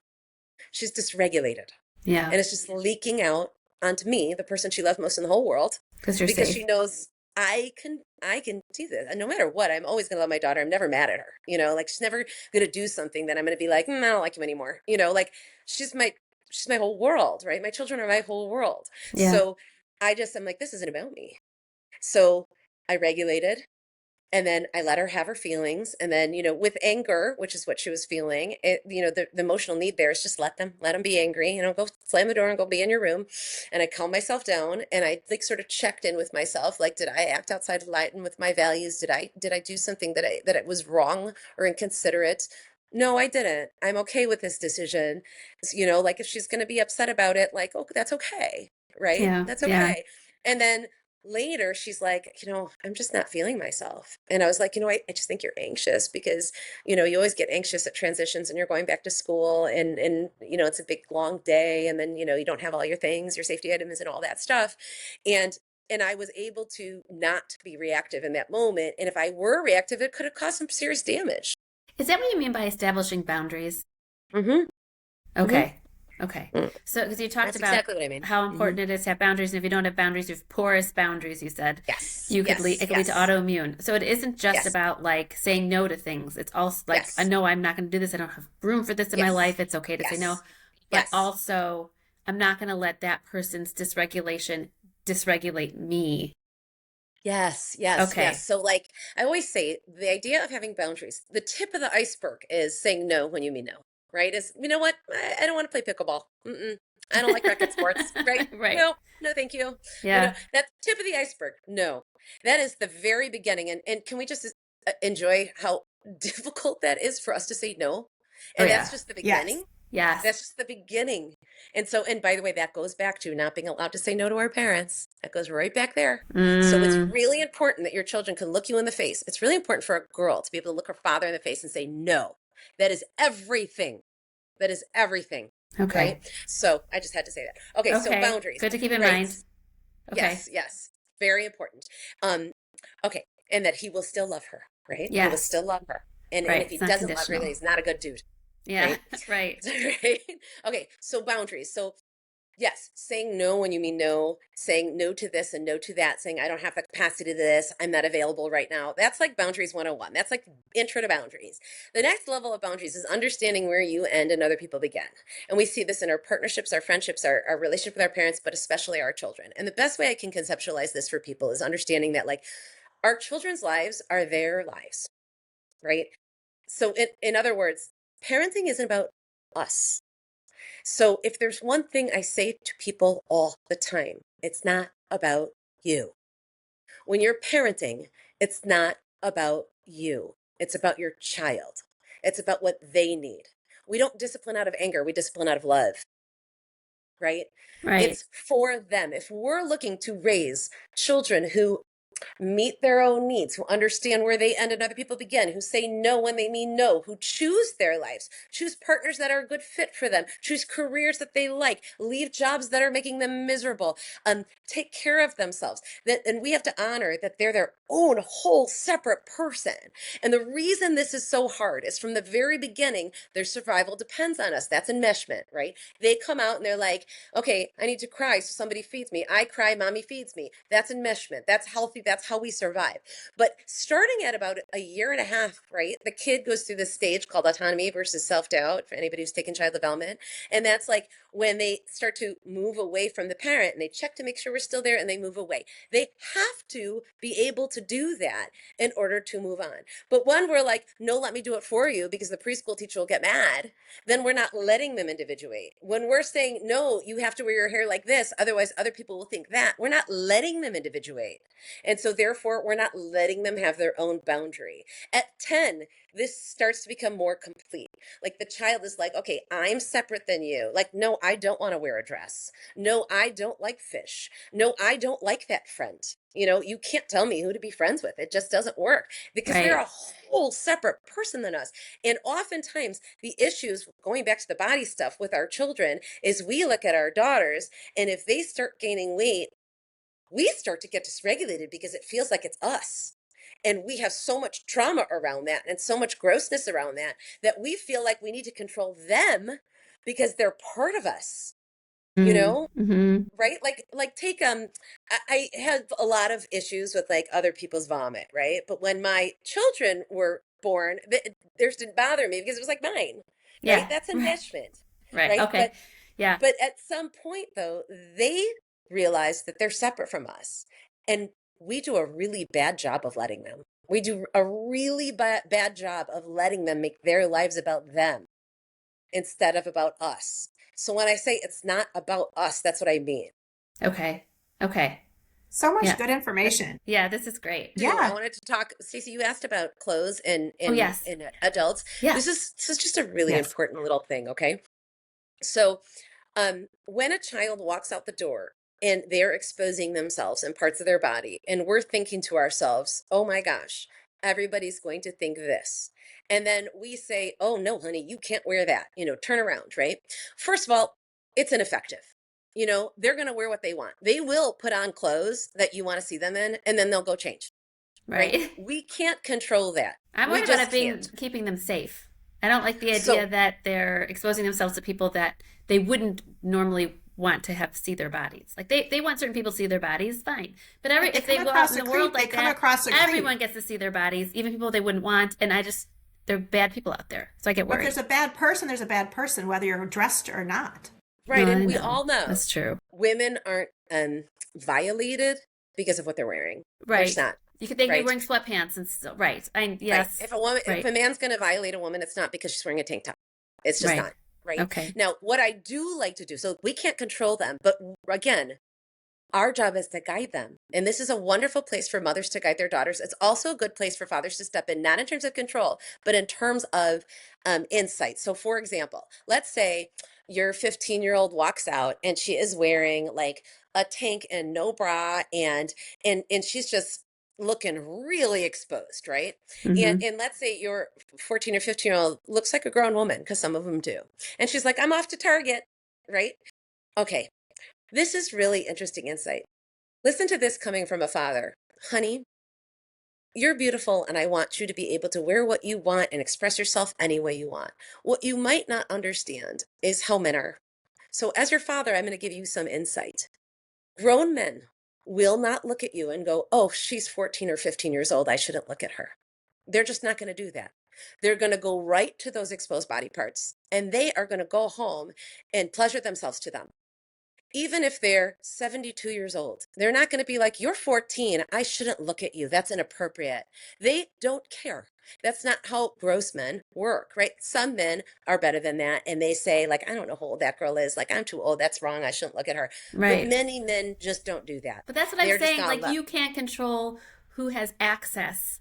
She's dysregulated. Yeah. And it's just leaking out. onto me, the person she loved most in the whole world, Because you're because safe. she knows I can do this. And no matter what, I'm always gonna love my daughter. I'm never mad at her. Like she's never gonna do something that I'm gonna be like, I don't like you anymore. Like she's my she's my whole world, right? My children are my whole world. Yeah. So I'm like, this isn't about me. So I regulated, and then I let her have her feelings. And then, with anger, which is what she was feeling, the emotional need there is just let them be angry, go slam the door and go be in your room. And I calmed myself down, and I like sort of checked in with myself. Like, did I act outside of line with my values? Did I do something that it was wrong or inconsiderate? No, I didn't. I'm okay with this decision. Like if she's going to be upset about it, like, oh, that's okay. Right? Yeah. That's Yeah. okay. And then later she's like, I'm just not feeling myself. And I was like, I just think you're anxious because, you always get anxious at transitions, and you're going back to school, and it's a big long day, and then, you don't have all your things, your safety items and all that stuff. And I was able to not be reactive in that moment. And if I were reactive, it could have caused some serious damage. Is that what you mean by establishing boundaries? Mm-hmm. Mm-hmm. Okay. Okay. So, because you talked That's about exactly what I mean. how Mm-hmm. important it is to have boundaries, and if you don't have boundaries, you have porous boundaries, you said, Yes. you could lead, Yes. it could lead to Yes. autoimmune. So it isn't just Yes. about like saying no to things. It's also like, I Yes. know I'm not going to do this. I don't have room for this in my Yes. life. It's okay to say no. Yes. But Yes. also, I'm not going to let that person's dysregulation dysregulate me. Yes, yes, yes. Okay. So, like, I always say the idea of having boundaries, the tip of the iceberg is saying no when you mean no, right? Is, you know what? I don't want to play pickleball. Mm-mm. I don't like racket sports, right? Right. No, no, thank you. Yeah. That's tip of the iceberg. No, that is the very beginning. And can we just enjoy how difficult that is for us to say no? Oh, And that's yeah. just the Yes. beginning. Yes. That's just the beginning. And by the way, that goes back to not being allowed to say no to our parents. That goes right back there. So it's Mm, really important that your children can look you in the face. It's really important for a girl to be able to look her father in the face and say, no, that is everything. That is everything. okay. Right? So I just had to say that. Okay, so Okay. boundaries. Good to keep in Right. mind. Okay. Yes, yes. Very important. Um, okay. And that he will still love her, right? He will Yes. still love her. And Right. if he It's not doesn't love her, then conditional. he's not a good dude. Yeah. Right? Right. Right? Okay, so boundaries. So yes, saying no when you mean no, saying no to this and no to that, saying I don't have the capacity to this, I'm not available right now. That's like boundaries 101. That's like intro to boundaries. The next level of boundaries is understanding where you end and other people begin. And we see this in our partnerships, our friendships, our relationship with our parents, but especially our children. And the best way I can conceptualize this for people is understanding that like our children's lives are their lives, right? So in other words, parenting isn't about us. So if there's one thing I say to people all the time, it's not about you. When you're parenting, it's not about you. It's about your child. It's about what they need. We don't discipline out of anger, we discipline out of love, right? Right. It's for them. If we're looking to raise children who meet their own needs, who understand where they end and other people begin, who say no when they mean no, who choose their lives, choose partners that are a good fit for them, choose careers that they like, leave jobs that are making them miserable, take care of themselves. And we have to honor that they're their own whole separate person. And the reason this is so hard is from the very beginning, their survival depends on us. That's enmeshment, right? They come out and they're like, okay, I need to cry so somebody feeds me. I cry, mommy feeds me. That's enmeshment. That's healthy. That's how we survive. But starting at about a year and a half, right, the kid goes through this stage called autonomy versus self-doubt for anybody who's taken child development. And that's like when they start to move away from the parent and they check to make sure we're still there and they move away. They have to be able to do that in order to move on. But when we're like, no, let me do it for you because the preschool teacher will get mad, then we're not letting them individuate. When we're saying, no, you have to wear your hair like this, otherwise other people will think that, we're not letting them individuate. And so therefore, we're not letting them have their own boundary. At 10, this starts to become more complete. Like the child is like, okay, I'm separate than you. Like, no, I don't want to wear a dress. No, I don't like fish. No, I don't like that friend. You can't tell me who to be friends with. It just doesn't work because they're Right. a whole separate person than us. And oftentimes, the issues, going back to the body stuff with our children, is we look at our daughters, and if they start gaining weight, we start to get dysregulated because it feels like it's us. And we have so much trauma around that and so much grossness around that that we feel like we need to control them because they're part of us. you know? Mm-hmm. Right? Like take I have a lot of issues with like other people's vomit, right? But when my children were born, theirs didn't bother me because it was like mine, right? Yeah. That's Right. enmeshment, Right. right? Okay. Yeah. But at some point though, they realize that they're separate from us. And we do a really bad job of letting them. We do a really bad job of letting them make their lives about them instead of about us. So when I say it's not about us, that's what I mean. Okay. Okay. So much Yeah. good information. Yeah, this is great. I Yeah. wanted to talk, Stacey, you asked about clothes in Oh, yes. adults. Yeah. This is just a really Yes. important little thing, okay? So, when a child walks out the door and they're exposing themselves and parts of their body, and we're thinking to ourselves, "Oh my gosh, everybody's going to think this." And then we say, "Oh no, honey, you can't wear that. Turn around," right? First of all, it's ineffective. They're going to wear what they want. They will put on clothes that you want to see them in, and then they'll go change, right? Right. We can't control that. I'm We worried about just it being can't. keeping them safe. I don't like the idea So, that they're exposing themselves to people that they wouldn't normally want to have see their bodies. Like they want certain people to see their bodies, fine. But But they if they come go out across in a the world creep. They like come that, across a creep. everyone gets to see their bodies, even people they wouldn't want. And they're bad people out there. So I get But if worried. there's a bad person, there's a bad person, whether you're dressed or not. right, No, and I we know. all know That's true. women aren't violated because of what they're wearing. They're just Right. not, They could be right? wearing sweatpants and still right. Right. Yes. If Right. a man's going to violate a woman, it's not because she's wearing a tank top. It's just Right. not, right? Okay. Now, what I do like to do, so we can't control them, but again, our job is to guide them. And this is a wonderful place for mothers to guide their daughters. It's also a good place for fathers to step in, not in terms of control, but in terms of insight. So, for example, let's say your 15-year-old walks out and she is wearing like a tank and no bra, and she's just looking really exposed, right? And Mm-hmm. and let's say your 14 or 15-year-old looks like a grown woman, because some of them do. And she's like, "I'm off to Target," right? Okay, this is really interesting insight. Listen to this coming from a father. Honey, you're beautiful, and I want you to be able to wear what you want and express yourself any way you want. What you might not understand is how men are. So, as your father, I'm going to give you some insight. Grown men will not look at you and go, "Oh, she's 14 or 15 years old. I shouldn't look at her." They're just not going to do that. They're going to go right to those exposed body parts, and they are going to go home and pleasure themselves to them. Even if they're 72 years old, they're not going to be like, "You're 14. I shouldn't look at you. That's inappropriate." They don't care. That's not how gross men work, right? Some men are better than that. And they say, like, "I don't know how old that girl is. Like, I'm too old. That's wrong. I shouldn't look at her." But Right. many men just don't do that. But that's what I'm They're just saying. going to Like love. you can't control who has access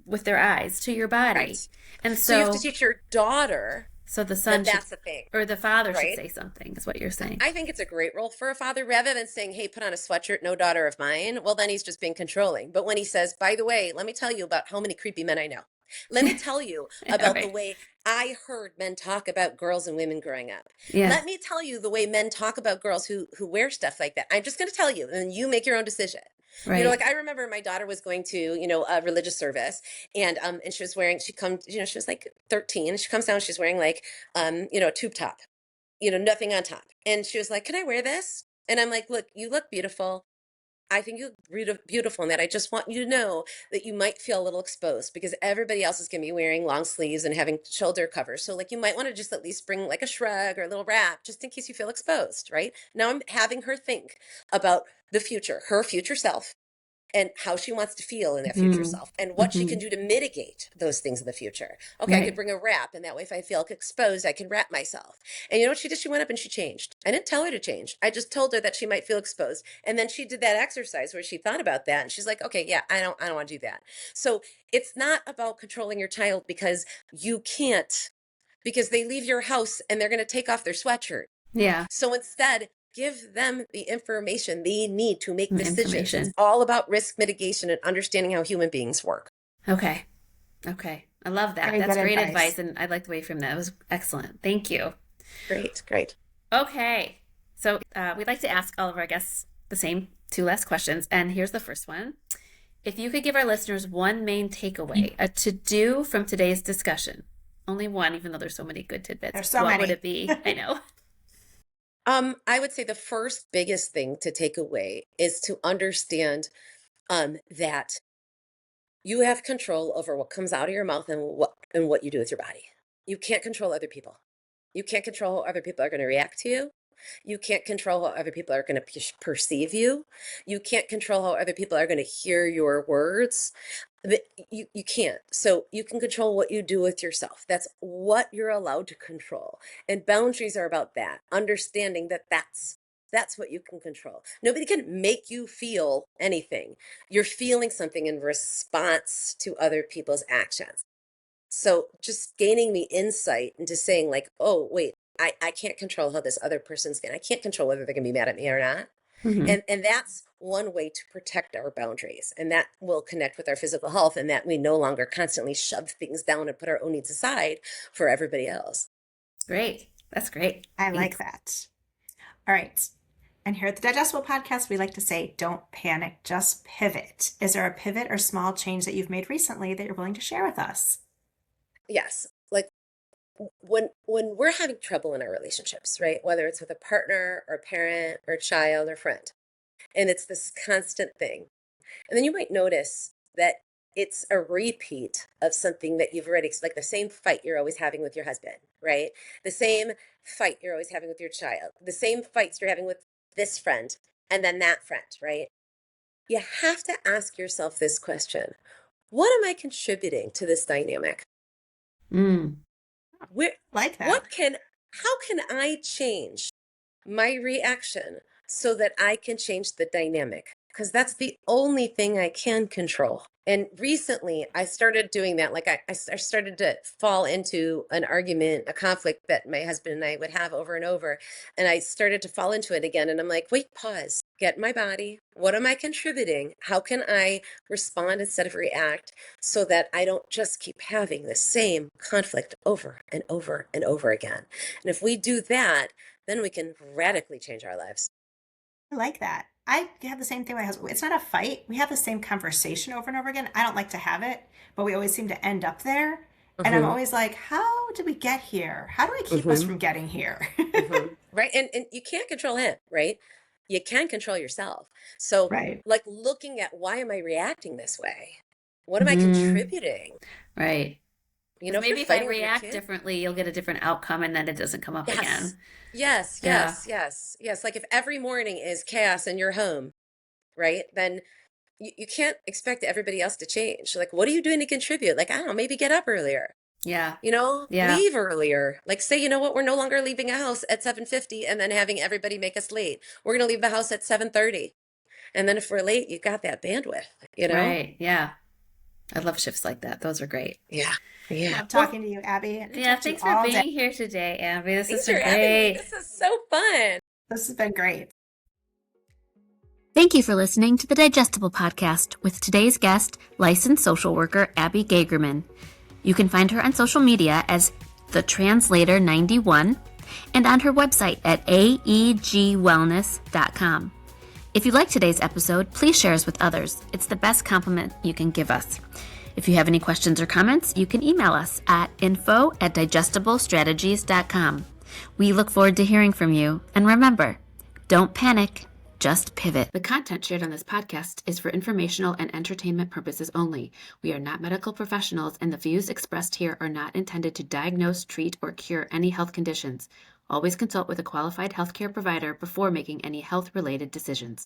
with their eyes to your body. Right. And So you have to so teach your daughter the that son should, that's the thing, or the father should right? say something, is what you're saying. I think it's a great role for a father, rather than saying, "Hey, put on a sweatshirt, no daughter of mine." Well, then he's just being controlling. But when he says, "By the way, let me tell you about how many creepy men I know. Let me tell you All about the right. way I heard men talk about girls and women growing up. Yeah. Let me tell you the way men talk about girls who wear stuff like that. I'm just going to tell you, and you make your own decision." Right. Like I remember my daughter was going to, a religious service, and she was wearing, she was like 13, and she comes down, she's wearing like, a tube top, nothing on top. And she was like, "Can I wear this?" And I'm like, "Look, you look beautiful. I think you look beautiful in that. I just want you to know that you might feel a little exposed because everybody else is going to be wearing long sleeves and having shoulder covers. So like you might want to just at least bring like a shrug or a little wrap just in case you feel exposed," right? Now I'm having her think about the future, her future self, and how she wants to feel in that future Mm-hmm. self and what she Mm-hmm. can do to mitigate those things in the future. Okay, I could Right. bring a wrap, and that way if I feel exposed, I can wrap myself. And you know what she did? She went up and she changed. I didn't tell her to change. I just told her that she might feel exposed. And then she did that exercise where she thought about that, and she's like, "Okay, yeah, I don't want to do that." So it's not about controlling your child, because you can't, because they leave your house and they're going to take off their sweatshirt. Yeah. So instead, give them the information they need to make decisions. It's Information. all about risk mitigation and understanding how human beings work. Okay. Okay. I love that. Very That's good great advice. advice. And I like the way you framed that. It was excellent. Thank you. Great, great. Okay. So we'd like to ask all of our guests the same two last questions. And here's the first one. If you could give our listeners one main takeaway, a to-do from today's discussion, only one, even though there's so many good tidbits, There's so what many. would it be? I know. I would say the first biggest thing to take away is to understand that you have control over what comes out of your mouth and what you do with your body. You can't control other people. You can't control how other people are going to react to you. You can't control how other people are going to perceive you. You can't control how other people are going to hear your words. You can't. So you can control what you do with yourself. That's what you're allowed to control. And boundaries are about that, understanding that that's what you can control. Nobody can make you feel anything. You're feeling something in response to other people's actions. So just gaining the insight into saying like, oh, wait, I can't control how this other person's feeling. I can't control whether they're going to be mad at me or not. Hmm. And that's one way to protect our boundaries. And that will connect with our physical health, and that we no longer constantly shove things down and put our own needs aside for everybody else. Great. That's great. I like Thanks. that. All right. And here at the Digestible Podcast, we like to say, don't panic, just pivot. Is there a pivot or small change that you've made recently that you're willing to share with us? Yes. Like when we're having trouble in our relationships, right? Whether it's with a partner or parent or child or friend, and it's this constant thing. And then you might notice that it's a repeat of something that you've already, like the same fight you're always having with your husband, right? The same fight you're always having with your child, the same fights you're having with this friend and then that friend, right? You have to ask yourself this question. What am I contributing to this dynamic? Mm. Where, Like that. how can I change my reaction so that I can change the dynamic? Because that's the only thing I can control. And recently I started doing that. Like I started to fall into an argument, a conflict that my husband and I would have over and over. And I started to fall into it again. And I'm like, wait, pause, get my body. What am I contributing? How can I respond instead of react so that I don't just keep having the same conflict over and over and over again? And if we do that, then we can radically change our lives. I like that. I have the same thing with my husband. It's not a fight. We have the same conversation over and over again. I don't like to have it, but we always seem to end up there. And I'm Hmm. always like, how did we get here? How do I keep us Hmm. from getting here? Right. And you can't control him, right? You can control yourself. So, Right. like, looking at why am I reacting this way? What am I Hmm. contributing? Right. You Because know, if you're maybe if I fighting with your react kid, differently, you'll get a different outcome and then it doesn't come up yes, again. yes, Yeah. yes, yes, yes. Like, if every morning is chaos in your home, right? Then you can't expect everybody else to change. Like, what are you doing to contribute? Like, I don't know, maybe get up earlier. Yeah. Yeah. Leave earlier. Like say, you know what, we're no longer leaving a house at 7:50 and then having everybody make us late. We're going to leave the house at 7:30. And then if we're late, you got that bandwidth, you know? Right. Yeah. I love shifts like that. Those are great. Yeah. Yeah. Love Well, talking to you, Abby. I could yeah, talk to you thanks for all day. being here today, Abby. This has Thanks been for having me. great. This is so fun. This has been great. Thank you for listening to the Digestible Podcast with today's guest, licensed social worker Abby Gagerman. You can find her on social media as The Translator 91 and on her website at aegwellness.com. If you like today's episode, please share us with others. It's the best compliment you can give us. If you have any questions or comments, you can email us at info@digestiblestrategies.com. We look forward to hearing from you. And remember, don't panic, just pivot. The content shared on this podcast is for informational and entertainment purposes only. We are not medical professionals, and the views expressed here are not intended to diagnose, treat, or cure any health conditions. Always consult with a qualified healthcare provider before making any health-related decisions.